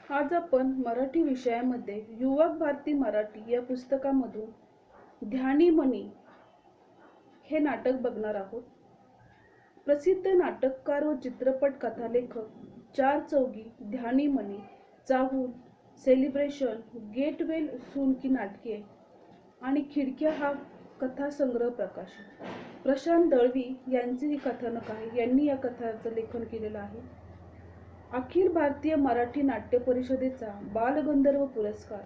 आज आपण मराठी विषयामध्ये युवक भारती मराठी या पुस्तकामधून ध्यानी मनी हे नाटक बघणार आहोत. प्रसिद्ध नाटककार व चित्रपट कथालेखक चार चौघी, ध्यानी मनी, चाहूल, सेलिब्रेशन, गेट वेल सून की नाटके आणि खिडक्या हा कथासंग्रह प्रकाशित. प्रशांत दळवी यांचे ही कथानक आहे. यांनी या कथाचं लेखन केलेलं आहे. अखिल भारतीय मराठी नाट्य परिषदेचा बालगंधर्व पुरस्कार,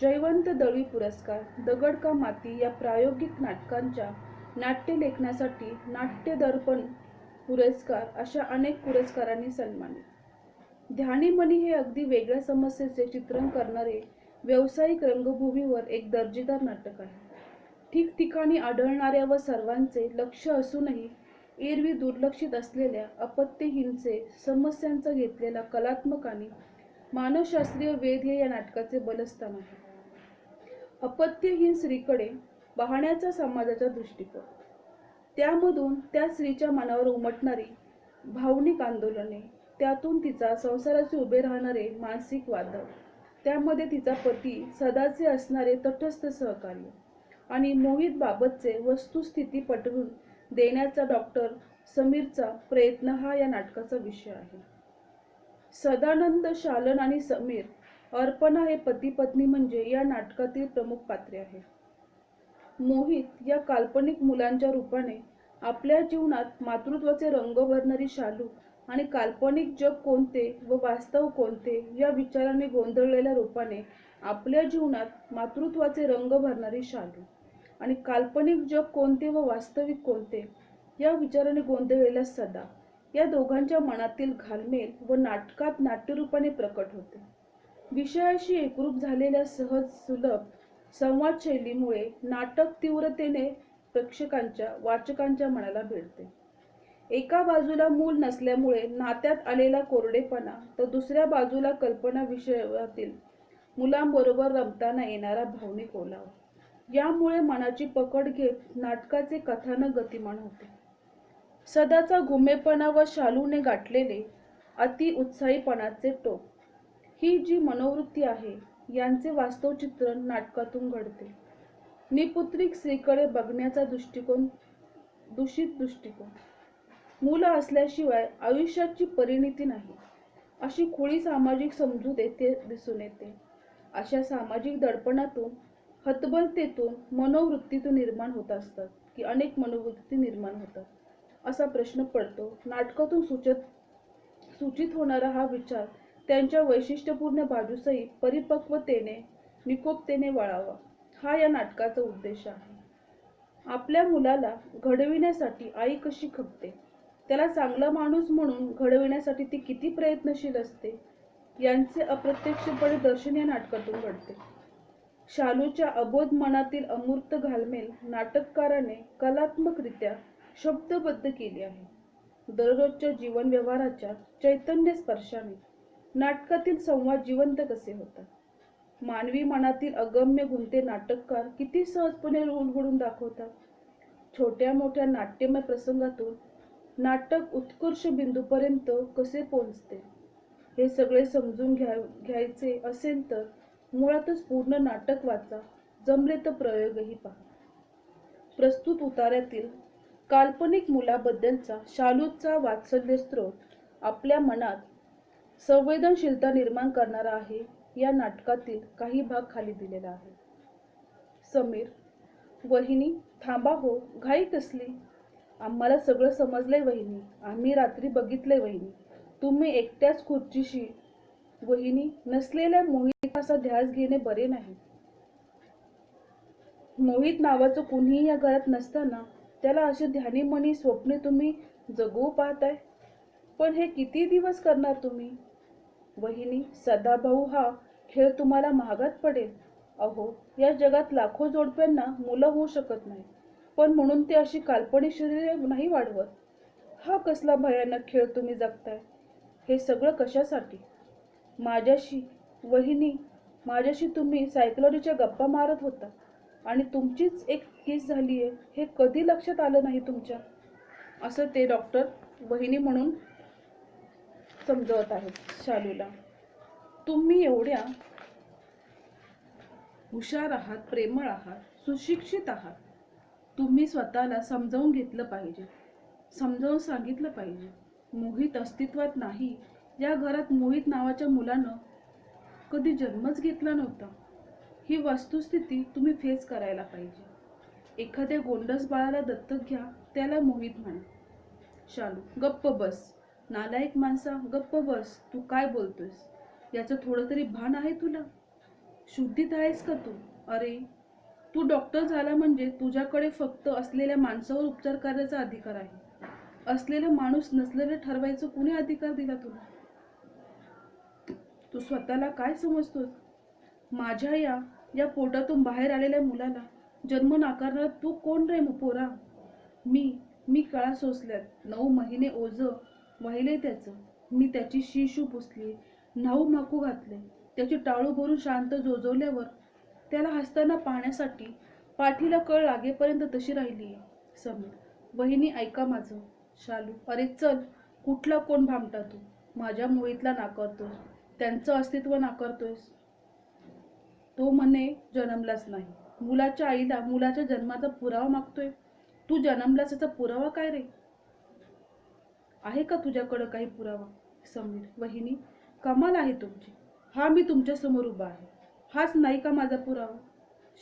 जयवंत दळवी पुरस्कार, दगड का माती या प्रायोगिक नाटकांच्या नाट्य लेखनासाठी नाट्य दर्पण पुरस्कार अशा अनेक पुरस्कारांनी सन्मानित. ध्यानी मनी हे अगदी वेगळ्या समस्येचे चित्रण करणारे व्यावसायिक रंगभूमीवर एक दर्जेदार नाटक आहे. ठिकठिकाणी आढळणाऱ्या व सर्वांचे लक्ष असूनही एरवी दुर्लक्षित असलेल्या अपत्यहीनचे समस्यांचा घेतलेला कलात्मक आणि मानसशास्त्रीय वेध हे या नाटकाचे बलस्थान आहे. अपत्यहीन स्त्रीकडे पाहण्याचा समाजाचा दृष्टिकोन, त्यामधून त्या स्त्रीच्या मनावर उमटणारी भावनिक आंदोलने, त्यातून तिचा संसाराचे उभे राहणारे मानसिक वादळ, त्यामध्ये तिचा पती सदाचे असणारे तटस्थ सहकार्य आणि मोहित बाबतचे वस्तुस्थिती पटवून देण्याचा डॉक्टर समीरचा प्रयत्न हा या नाटकाचा विषय आहे. सदानंद, शालन आणि समीर, अर्पणा हे पती पत्नी म्हणजे या नाटकातील प्रमुख पात्रे आहेत. मोहित या काल्पनिक मुलांच्या रूपाने आपल्या जीवनात मातृत्वाचे रंग भरणारी शालू आणि काल्पनिक जग कोणते व वास्तव कोणते या विचाराने गोंधळलेल्या रूपाने आपल्या जीवनात मातृत्वाचे रंग भरणारी शालू आणि काल्पनिक जग कोणते व वास्तविक कोणते या विचाराने गोंधळलेला सदा, या दोघांच्या मनातील घालमेल व नाटकात नाट्यरूपाने प्रकट होते. विषयाशी एकरूप झालेल्या सहज सुलभ संवाद शैलीमुळे नाटक तीव्रतेने प्रेक्षकांच्या वाचकांच्या मनाला भिडते. एका बाजूला मूल नसल्यामुळे नात्यात आलेला कोरडेपणा, तर दुसऱ्या बाजूला कल्पना विषयातील मुलांबरोबर रमताना येणारा भावनिक ओलावा, यामुळे मनाची पकड घेत नाटकाचे कथानक गतिमान होते. सदाचा गुमेपणा व शालूने गाठलेले अति उत्साहीपणाचे टोक, ही जी मनोवृत्ती आहे यांचे वास्तव चित्रण नाटकातून घडते. निपुत्रिक स्त्रीकडे बघण्याचा दृष्टिकोन, दूषित दृष्टिकोन, मुलं असल्याशिवाय आयुष्याची परिणती नाही, अशी खुळी सामाजिक समजूत येथे दिसून येते. अशा सामाजिक दडपणातून, हतबलतेतून, मनोवृत्तीतून निर्माण होत असतात की अनेक मनोवृत्ती निर्माण होतात असा प्रश्न पडतो. नाटकातून सूचित होणारा हा विचार त्यांच्या वैशिष्ट्यपूर्ण बाजूसही परिपक्वतेने, निकोपतेने वळावा, हा या नाटकाचा उद्देश आहे. आपल्या मुलाला घडविण्यासाठी आई कशी खपते, त्याला चांगला माणूस म्हणून घडविण्यासाठी ती किती प्रयत्नशील असते, यांचे अप्रत्यक्षपणे दर्शन या नाटकातून घडते. शालूच्या अबोध मनातील अमूर्त घालमेल नाटककाराने कलात्मकरित्या शब्दबद्ध केली आहे. दररोजच्या जीवन व्यवहाराच्या चैतन्य स्पर्शाने नाटकातील संवाद जिवंत कसे होतात, मानवी मनातील अगम्य गुंते नाटककार किती सहजपणे उलगडून दाखवतात. छोट्या मोठ्या नाट्यमय प्रसंगातून नाटक उत्कर्ष बिंदूपर्यंत कसे पोहोचते, हे सगळे समजून घ्यायचे असेल तर मुळातच पूर्ण नाटक वाचा, जमले तर प्रयोगही पहा. प्रस्तुत उतार्यातील काल्पनिक मुलाबद्दलचा शालूचा वात्सल्य स्त्रोत आपल्या मनात संवेदनशीलता निर्माण करणारा आहे. या नाटकातील काही भाग खाली दिलेला आहे. समीर, वहिनी थांबा हो, घाई कसली? आम्हाला सगळं समजलंय वहिनी, आम्ही रात्री बघितलंय वहिनी, तुम्ही एकट्याच खुर्चीशी. वहिनी, नसलेल्या मोहितचा ध्यास घेणे बरे नाही. मोहित नावाचं कुणीही या घरात नसताना त्याला अशी ध्यानीमनी स्वप्ने तुम्ही जगवू पाहताय, पण हे किती दिवस करणार तुम्ही? वहिनी, सदाभाऊ हा खेळ तुम्हाला महागात पडेल. अहो, या जगात लाखो जोडप्यांना मुलं होऊ शकत नाही, पण म्हणून ते अशी काल्पनिक शरीरे नाही वाढवत. हा कसला भयानक खेळ तुम्ही जगताय? हे सगळं कशासाठी? माझ्याशी वहिनी, माझ्याशी तुम्ही सायकलरीच्या गप्पा मारत होता आणि तुमचीच एक किस झालीये, हे कधी लक्षात आलं नाही तुमच्या? असं ते डॉक्टर वहिनी म्हणून समजवत आहेत शालूला. तुम्ही एवढ्या हुशार आहात, प्रेमळ आहात, सुशिक्षित आहात. तुम्ही स्वतःला समजावून घेतलं पाहिजे, समजावून सांगितलं पाहिजे. मोहित अस्तित्वात नाही. या घरात मोहित नावाच्या मुलानं कधी जन्मच घेतला नव्हता. ही वस्तुस्थिती तुम्ही फेस करायला पाहिजे. एखाद्या गोंडस बाळाला दत्तक घ्या, त्याला मोहित म्हणा. शालू, गप्प बस. नालायक माणसा, गप्प बस. तू काय बोलतोयस? याचं थोडं तरी भान आहे तुला? शुद्धीत आहेस का तू? अरे, तू डॉक्टर झाला म्हणजे तुझ्याकडे फक्त असलेल्या माणसावर उपचार करण्याचा अधिकार आहे. असलेला माणूस नसलेलं ठरवायचं कुणी अधिकार दिला तुला? तू स्वतःला काय समजतोस? माझ्या या पोटातून बाहेर आलेल्या मुलाला जन्म नाकारणारा तू कोण रे पोरा? मी कळा सोसल्यात, 9 महिने ओझं वाहिले त्याचं. मी त्याची शिशू पुसली, न्हाऊ माकू घातले. त्याची टाळू भरून शांत जोजवल्यावर त्याला हसताना पाहण्यासाठी पाठीला कळ लागेपर्यंत तशी राहिली. समीर, वहिनी ऐका माझं. शालू, अरे चल. कुठला कोण भामटा तू? माझ्या मोहितला नाकारतोस, त्यांचं अस्तित्व नाकारतोयस. तो म्हणे जन्मलाच नाही. मुलाच्या आईला मुलाच्या जन्माचा पुरावा मागतोय. तू जन्मलास याचा पुरावा काय रे? आहे का तुझ्याकडं काही पुरावा? समीर, वहिनी कमाल आहे तुमची. हा मी तुमच्या समोर उभा आहे. हाच नाही का माझा पुरावा?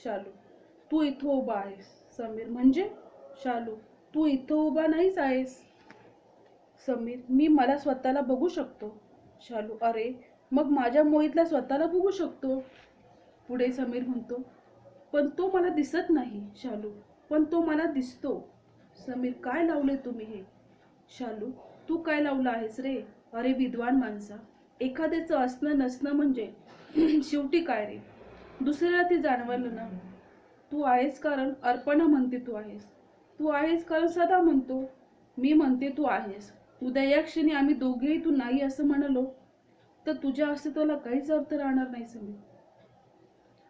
शालू, तू इथं उभा आहेस. समीर, म्हणजे? शालू, तू इथं उभा नाहीच आहेस. समीर, मी मला स्वतःला बघू शकतो. शालू, अरे मग माझ्या मोहितला स्वतःला बघू शकतो. पुढे समीर म्हणतो, पण तो मला दिसत नाही. शालू, पण तो मला दिसतो. समीर, काय लावले तुम्ही हे? शालू, तू काय लावलं आहेस रे? अरे विद्वान माणसा, एखाद्याचं असणं नसणं म्हणजे शेवटी काय रे? दुसऱ्याला ते जाणवलं ना. तू आहेस कारण अर्पणा म्हणते तू आहेस. तू आहेस कारण सदा म्हणतो मी म्हणते तू आहेस. उद्या या क्षणी आम्ही दोघेही तू नाही असं म्हणालो तर तुझ्या अस्तित्वाला काहीच अर्थ राहणार नाही समीर.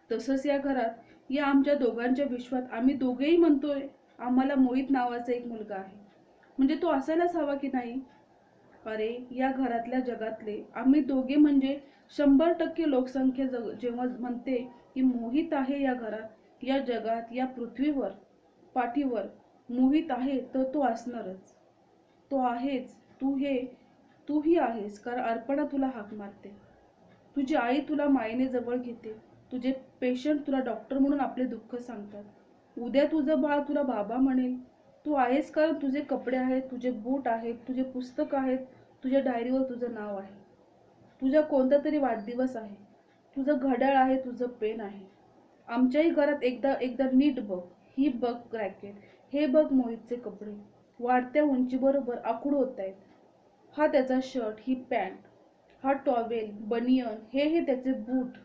तसंच या घरात या आमच्या दोघांच्या विश्वात आम्ही दोघेही म्हणतोय आम्हाला मोहित नावाचा एक मुलगा आहे. म्हणजे तो असायलाच हवा की नाही? अरे या घरातल्या जगातले आम्ही दोघे म्हणजे 100% लोकसंख्या जेव्हा म्हणते की मोहित आहे या घरात, या जगात, या पृथ्वीवर, पाठीवर मोहित आहे, तर तो असणारच. तो आहेच. तूही आहेस कारण अर्पणा तुला हाक मारते. तुझी आई तुला मायेने जवळ घेते. तुझे पेशंट तुला डॉक्टर म्हणून आपले दुःख सांगतात. उद्या तुझं बाळ तुला बाबा म्हणेल. तू आहेस कारण तुझे कपडे आहेत, तुझे बूट आहेत, तुझे पुस्तक आहेत, तुझ्या डायरीवर तुझं नाव आहे. तुझा कोणता तरी वाढदिवस आहे, तुझं घड्याळ आहे, तुझं पेन आहे. आमच्याही घरात एकदा एकदा नीट बघ. ही बघ रॅकेट, हे बघ मोहितचे कपडे वाढत्या उंचीबरोबर आखूड होत आहेत. हा त्याचा शर्ट, ही पॅन्ट, हा टॉवेल, बनियन, हे त्याचे बूट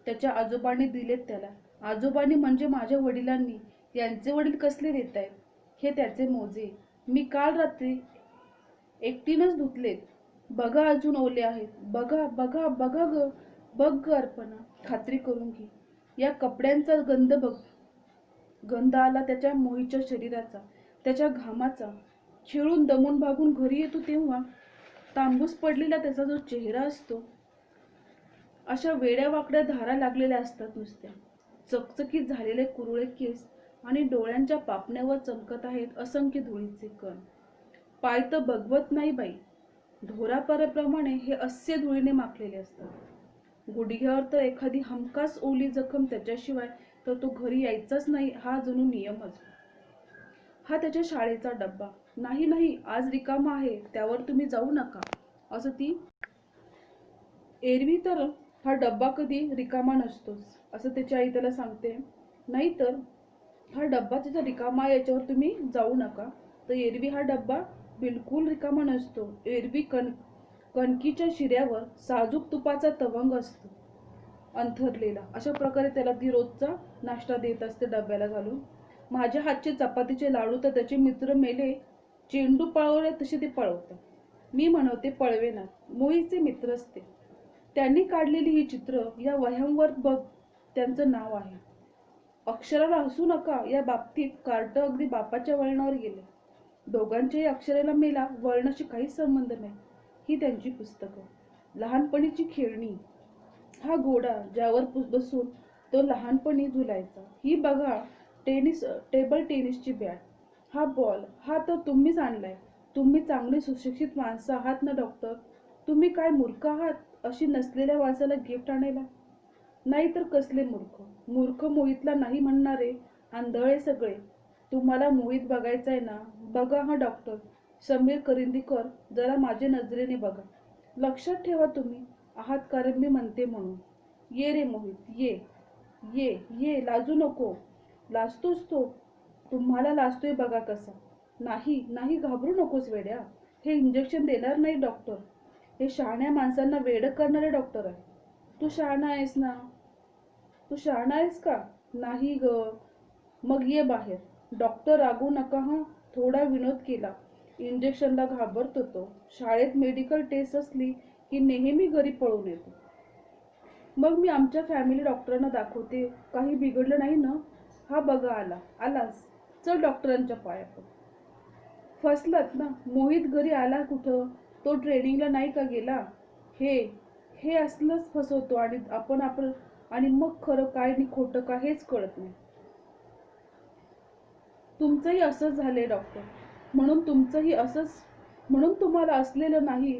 त्याच्या आजोबांनी दिलेत त्याला. आजोबांनी म्हणजे माझ्या वडिलांनी. यांचे वडील कसले देत आहेत हे त्याचे मोजे. मी काल रात्री एकटीनंच धुतलेत. बघा अजून ओले आहेत. बघा बघा बघा ग. बघ ग अर्पणा, खात्री करून घे. या कपड्यांचा गंध बघ. गंध आला त्याच्या मोहीच्या शरीराचा, त्याच्या घामाचा. खेळून दमून भागून घरी येतो तेव्हा तांबूस पडलेला त्याचा जो चेहरा असतो, अशा वेड्या वाकड्या धारा लागलेल्या असतात नुसत्या. चकचकीत झालेले कुरुळे केस आणि डोळ्यांच्या पापण्यावर चमकत आहेत असंख्य धुळीचे कण. पाय तर बघवत नाही बाई. ढोरापाराप्रमाणे हे अस्य धुळीने माखलेले असतात. गुडघ्यावर तर एखादी हमखास ओली जखम त्याच्याशिवाय तर तो घरी यायचाच नाही, हा जणू नियमच. हा त्याच्या शाळेचा डब्बा. नाही नाही, आज रिकामा आहे, त्यावर तुम्ही जाऊ नका, असं ती. एरवी तर हा डब्बा कधी रिकामा नसतोच, असं त्याची आई त्याला सांगते. नाहीतर हा डब्बा त्याचा रिकामा आहे, याच्यावर तुम्ही जाऊ नका. तर एरवी हा डब्बा बिलकुल रिकामा नसतो. एरवी कणकीच्या शिऱ्यावर साजूक तुपाचा तवंग असतो अंथरलेला. अशा प्रकारे त्याला ती रोजचा नाश्ता देत असते डब्याला घालून. माझ्या हातचे चपातीचे लाडू तर त्याचे मित्र मेले चेंडू पळवले तसे ते पळवतात. मी म्हणवते पळवेना, मोहीचे मित्र असते. त्यांनी काढलेली ही चित्र या वह्यांवर बघ, त्यांचं नाव आहे. अक्षराला हसू नका. या बाबतीत कार्ट अगदी बापाच्या वळणावर गेले. दोघांच्याही अक्षराला मेला वळणाशी काहीच संबंध नाही. ही त्यांची पुस्तकं, लहानपणीची खेळणी, हा घोडा ज्यावर बसून तो लहानपणी झुलायचा. ही बघा टेनिस टेबल टेनिसची बॅट. हा बॉल हा तर तुम्हीच आणलाय. तुम्ही चांगली सुशिक्षित माणसं आहात ना डॉक्टर. तुम्ही काय मूर्ख आहात अशी नसलेल्या माणसाला गिफ्ट आणायला? नाही तर कसले मूर्ख. मूर्ख मोहितला नाही म्हणणारे आंधळे सगळे. तुम्हाला मोहित बघायचाय ना? बघा हा डॉक्टर समीर करंदीकर, जरा माझ्या नजरेने बघा. लक्षात ठेवा तुम्ही आहात कारण मी म्हणते म्हणून. ये रे मोहित ये. ये ये लाजू नको. लाजतोस तो. तुम्हाला लाजतोय बघा कसा. नाही नाही घाबरू नकोस वेड्या. हे इंजेक्शन देणार नाही डॉक्टर. हे शहाण्या माणसांना वेडं करणारे डॉक्टर आहे. तू शहाणा आहेस ना? तू शहाणा आहेस का? नाही ग. मग ये बाहेर. डॉक्टर रागवू नका हं. थोडा विनोद केला. इंजेक्शनला घाबरतो तो. शाळेत मेडिकल टेस्ट असली की नेहमी घरी पळून येतो. मग मी आमच्या फॅमिली डॉक्टरांना दाखवते. काही बिघडलं नाही ना? हा बघा आला. आलास. चल डॉक्टरांच्या पाया पड. फसलात ना? मोहित घरी आला कुठं? तो ट्रेनिंगला नाही का गेला? हे हे असलंच फसवतो आणि आणि मग खरं काय आणि खोटं काय हेच कळत नाही. तुमचंही असंच झालंय डॉक्टर. म्हणून तुम्हाला असलेलं नाही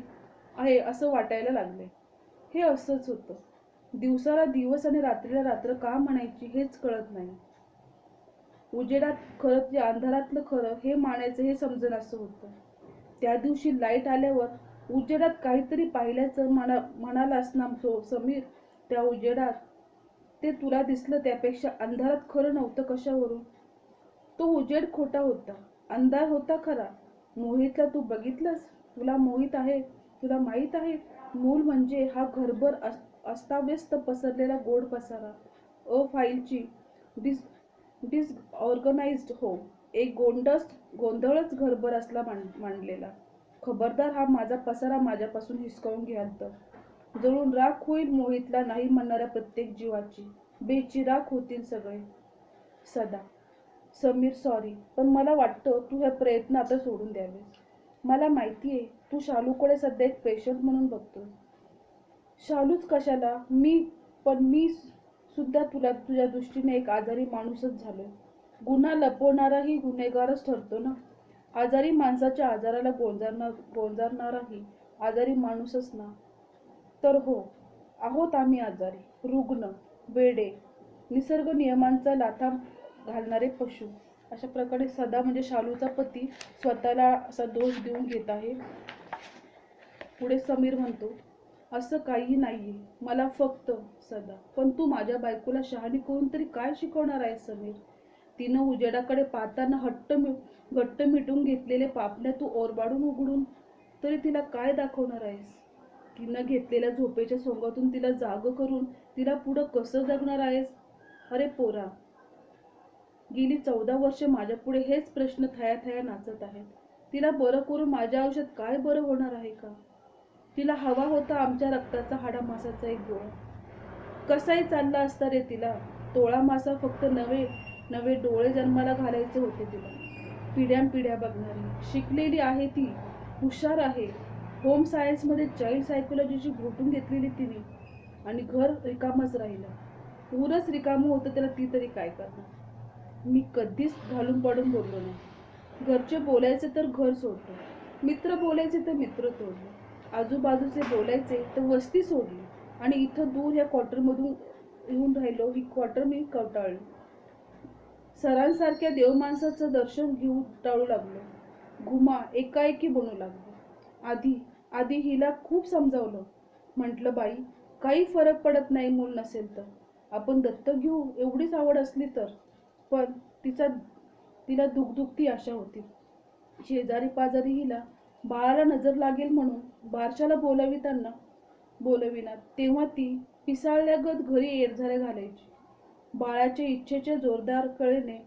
आहे असं वाटायला लागलंय. हे असंच होतं. दिवसाला दिवस आणि रात्रीला रात्र का म्हणायची हेच कळत नाही. उजेडात खरं जे अंधारातलं खरं हे मानायचं हे समजेनासं होतं. त्या दिवशी लाईट आल्यावर उजेडात काहीतरी पाहिल्याचं म्हणालास ना समीर. त्या उजेडात ते तुला दिसलं त्यापेक्षा अंधारात खरं नव्हतं कशावरून? तो उजेड खोटा होता. अंधार होता खरा. मोहितला तू बघितलंस? तुला मोहित आहे? तुला माहित आहे? मूल म्हणजे हा घरभर अस्ताव्यस्त पसरलेला गोड पसारा. फाईलची डिस डिसऑर्गनाइज्ड होम. एक गोंधळच घरभर असला मांडलेला. खबरदार हा माझा पसारा माझ्यापासून हिसकावून घ्याल तर जळून राख होईल मोहितला नाही म्हणणाऱ्या प्रत्येक जीवाची. बेचिराख होतील सगळे. सदा. समीर सॉरी, पण मला वाटतं तू हे प्रयत्न आता सोडून द्यावेस. मला माहितीये तू शालूकडे सध्या एक पेशंट म्हणून बघतोय. शालूच कशाला? मी सुद्धा तुझ्या दृष्टीने एक आजारी माणूसच झालोय. गुन्हा लपवणाराही गुन्हेगारच ठरतो ना? आजारी माणसाच्या आजाराला गोंजारणाराही आजारी माणूसच ना? तर हो, आहोत आम्ही आजारी, रुग्ण, वेडे, निसर्ग नियमांचा लाथा घालणारे पशु. अशा प्रकारे सदा म्हणजे शालूचा पती स्वतःला असा दोष देऊन घेत आहे. पुढे समीर म्हणतो, असं काही नाहीये. मला फक्त सदा. पण तू माझ्या बायकोला शहाणी करून तरी काय शिकवणार आहेस समीर? तिनं उजेडाकडे पाहताना घट्ट मिटून घेतलेले पापण्या तू ओरबाडून उघडून तरी तिला काय दाखवणार आहेस? तिनं घेतलेल्या झोपेच्या सोंगातून तिला जाग करून तिला पुढं कसं जगणार आहेस? अरे पोरा, गेली 14 वर्ष माझ्या पुढे हेच प्रश्न थया थया नाचत आहेत. तिला बरं करून माझ्या आयुष्यात काय बरं होणार आहे का? तिला हवा होता आमच्या रक्ताचा हाडामासाचा एक गोळा. कसाही चालला असता रे तिला. तोळा मासा फक्त नवे नवे डोळे जन्माला घालायचे होते तिला. पिढ्यानपिढ्या बघणारी, शिकलेली आहे ती, हुशार आहे. होम सायन्समध्ये चाइल्ड सायकोलॉजीची घोटून घेतलेली तिने. आणि घर रिकामच राहिलं. उरच रिकामं होतं त्याला ती तरी काय करणार? मी कधीच घालून पाडून बोललो नाही. घरचे बोलायचे तर घर सोडलं. मित्र बोलायचे तर मित्र तोडले. आजूबाजूचे बोलायचे तर वस्ती सोडली. आणि इथं दूर ह्या क्वार्टरमधून येऊन राहिलो. ही क्वार्टर मी कवटाळली. सरांसारख्या देवमाणसाचं दर्शन घेऊ टाळू लागलो. घुमा एकाएकी बनू लागलो. आधी हिला खूप समजावलं. म्हटलं बाई, काही फरक पडत नाही मूल नसेल तर. आपण दत्तक घेऊ एवढीच आवड असली तर. पण तिला दुखती आशा होती. शेजारी पाजारी हिला बाळाला नजर लागेल म्हणून बारशाला बोलविना तेव्हा ती पिसाळल्यागत घरी येरझाऱ्या घालायची. बाळाच्या इच्छेच्या जोरदार कळेने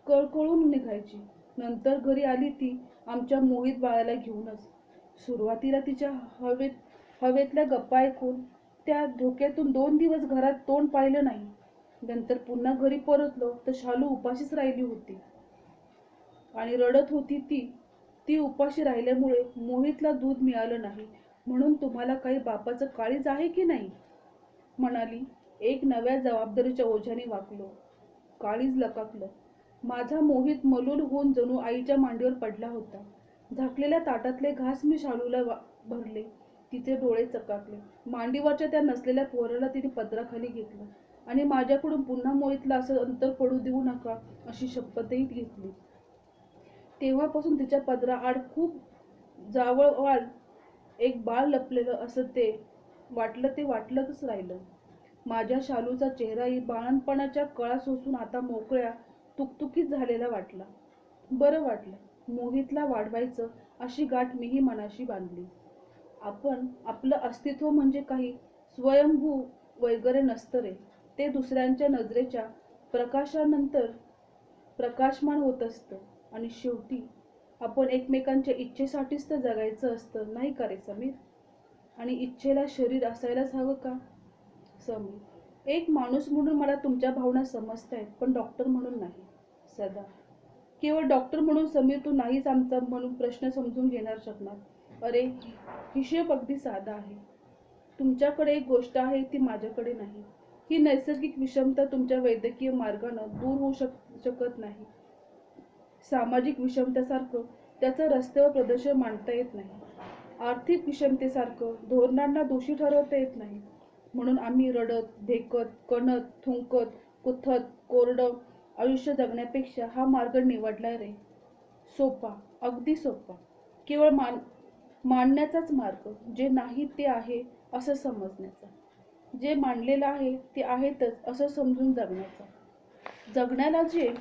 कळकळून निघायची. नंतर घरी आली ती आमच्या मोहित बाळाला घेऊनच. सुरुवातीला तिच्या हवेतल्या गप्पा ऐकून त्या धोक्यातून 2 दिवस घरात तोंड पाहिलं नाही. नंतर पुन्हा घरी परतलो तर शालू उपाशीच राहिली होती. आणि रडत होती ती उपाशी राहिल्यामुळे मोहितला दूध मिळालं नाही म्हणून तुम्हाला काही बापाचं काळीज आहे की नाही? म्हणाली. एक नव्या जबाबदारीच्या ओझ्याने वाकलो. काळीज लकाकलं. माझा मोहित मलूल होऊन जणू आईच्या मांडीवर पडला होता. झाकलेल्या ताटातले घास मी शालूला भरले. तिचे डोळे चकाकले. मांडीवरच्या त्या नसलेल्या पोराला तिने पदराखाली घेतलं आणि माझ्याकडून पुन्हा मोहितला असं अंतर पडू देऊ नका अशी शपथही घेतली. तेव्हापासून तिच्या पदराआड खूप जावळवाल एक बाळ लपलेलं असं ते वाटलंच राहिलं. माझ्या शालूचा चेहराही बाळणपणाच्या कळा सोसून आता मोकळ्या तुकतुकीत झालेला वाटला. बरं वाटलं. मोहितला वाढवायचं अशी गाठ मीही मनाशी बांधली. आपलं अस्तित्व म्हणजे काही स्वयंभू वगैरे नसतं रे. ते दुसऱ्यांच्या नजरेच्या प्रकाशानंतर प्रकाशमान होत असतं आणि शेवटी आपण एकमेकांच्या इच्छेसाठीच तर जगायचं असतं, नाही का रे समीर? आणि इच्छेला शरीर असायलाच हवं का? समीर: एक माणूस म्हणून मला तुमच्या भावना समजतायत, पण डॉक्टर म्हणून नाही. सदा: केवळ डॉक्टर म्हणून समीर तू नाहीच आमचा म्हणून प्रश्न समजून घेणार शकणार. अरे, हिशोब अगदी साधा आहे. तुमच्याकडे एक गोष्ट आहे ती माझ्याकडे नाही. ही नैसर्गिक विषमता तुमच्या वैद्यकीय मार्गानं दूर होऊ शकत नाही. सामाजिक विषमतेसारखं त्याचं रस्त्यावर प्रदर्शन मांडता येत नाही. आर्थिक विषमतेसारखं धोरणांना दोषी ठरवता येत नाही. म्हणून आम्ही रडत, भेकत, कणत, थुंकत, कुथत, कोरडं आयुष्य जगण्यापेक्षा हा मार्ग निवडलाय रे. सोपा, अगदी सोपा. केवळ मांडण्याचाच मार्ग. जे नाही ते आहे असं समजण्याचा. जे मांडलेलं आहे ते आहेतच असं समजून जगण्याचा. जगण्याला जे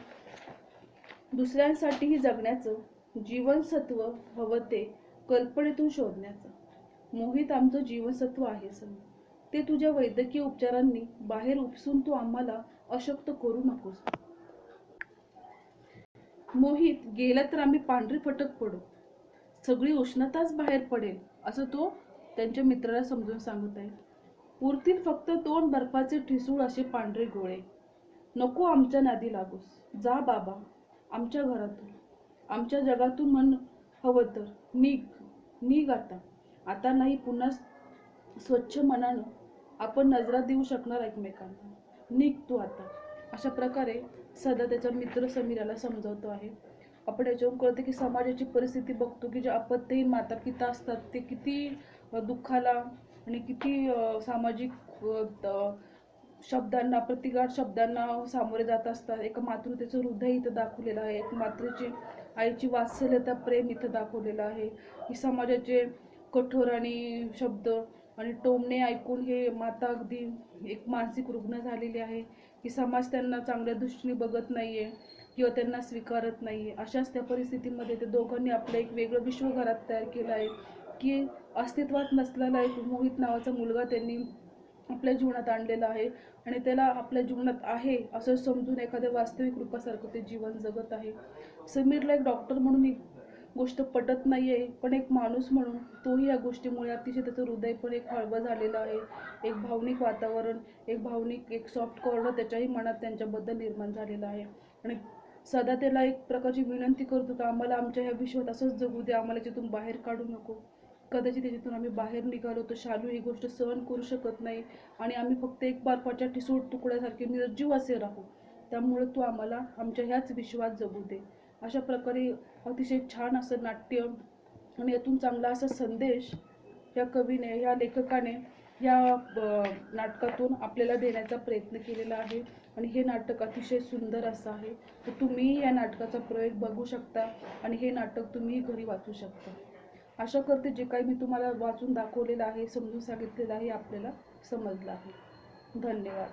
दुसऱ्यांसाठीही जगण्याचं जीवनसत्व हवं ते कल्पनेतून शोधण्याचं. मोहित आमचं जीवनसत्व आहे समीर. ते तुझ्या वैद्यकीय उपचारांनी बाहेर उपसून तू आम्हाला अशक्त करू नकोस. मोहित गेला तर आम्ही पांढरी फटक पडू. सगळी उष्णताच बाहेर पडेल असं तो त्यांच्या मित्राला समजून सांगत आहे. उरतील फक्त 2 बर्फाचे ठिसूळ असे पांढरे गोळे. नको आमच्या नादी लागूस. जा बाबा आमच्या घरातून, आमच्या जगातून म्हण हवं तर. निघ आता. आता नाही पुन्हा स्वच्छ मनानं आपण नजरा देऊ शकणार एकमेकांना. निघ तू आता. अशा प्रकारे सदा त्याचा मित्र समीराला समजावतो आहे. आपण याच्यावरून कळतं की समाजाची परिस्थिती बघतो की जे आपत्तीहीन माता पिता असतात ते किती दुःखाला आणि किती सामाजिक शब्दांना, प्रतिघात शब्दांना सामोरे जात असतात. एका मातृतेचं हृदय इथं दाखवलेलं आहे. एक मातृची आईची वात्सल्यता प्रेम इथं दाखवलेलं आहे. की समाजाचे कठोर आणि शब्द आणि टोमणे ऐकून हे माता अगदी एक मानसिक रुग्ण झालेली आहे. की समाज त्यांना चांगल्या दृष्टीने बघत नाहीये किंवा त्यांना स्वीकारत नाहीये. अशाच त्या परिस्थितीमध्ये ते दोघांनी आपलं एक वेगळं विश्व घरात तयार केलं आहे. की अस्तित्वात नसलेला एक मोहित नावाचा मुलगा त्यांनी आपल्या जीवनात आणलेला आहे आणि त्याला आपल्या जीवनात आहे असं समजून एखाद्या वास्तविक रूपासारखं ते जीवन जगत आहे. समीरला एक डॉक्टर म्हणून ही गोष्ट पटत नाहीये, पण एक माणूस म्हणून तोही या गोष्टीमुळे अतिशय त्याचं हृदय पण एक हळवं झालेलं आहे. एक भावनिक वातावरण, एक सॉफ्ट कॉर्नर त्याच्याही मनात त्यांच्याबद्दल निर्माण झालेला आहे. आणि सदा त्याला एक प्रकारची विनंती करतो की आम्हाला आमच्या ह्या विश्वात असंच जगू दे, आम्हाला याच्यातून बाहेर काढू नको. कदाचित त्याच्यातून आम्ही बाहेर निघालो तर शालू ही गोष्ट सहन करू शकत नाही आणि आम्ही फक्त एक बर्फाच्या ठिसूळ तुकड्यासारखे निर्जीव असे राहू. त्यामुळे तू आम्हाला आमच्या ह्याच विश्वात जगू दे. अशा प्रकारे अतिशय छान असं नाट्य आणि यातून चांगला असा संदेश या कवीने, या लेखकाने या नाटकातून आपल्याला देण्याचा प्रयत्न केलेला आहे. आणि हे नाटक अतिशय सुंदर असं आहे. तर तुम्हीही या नाटकाचा प्रयोग बघू शकता आणि हे नाटक तुम्ही घरी वाचू शकता. आशा करते जे काही मी तुम्हाला वाचून दाखवलेलं आहे, समजून सांगितलेलं आहे, आपल्याला समजलं आहे. धन्यवाद.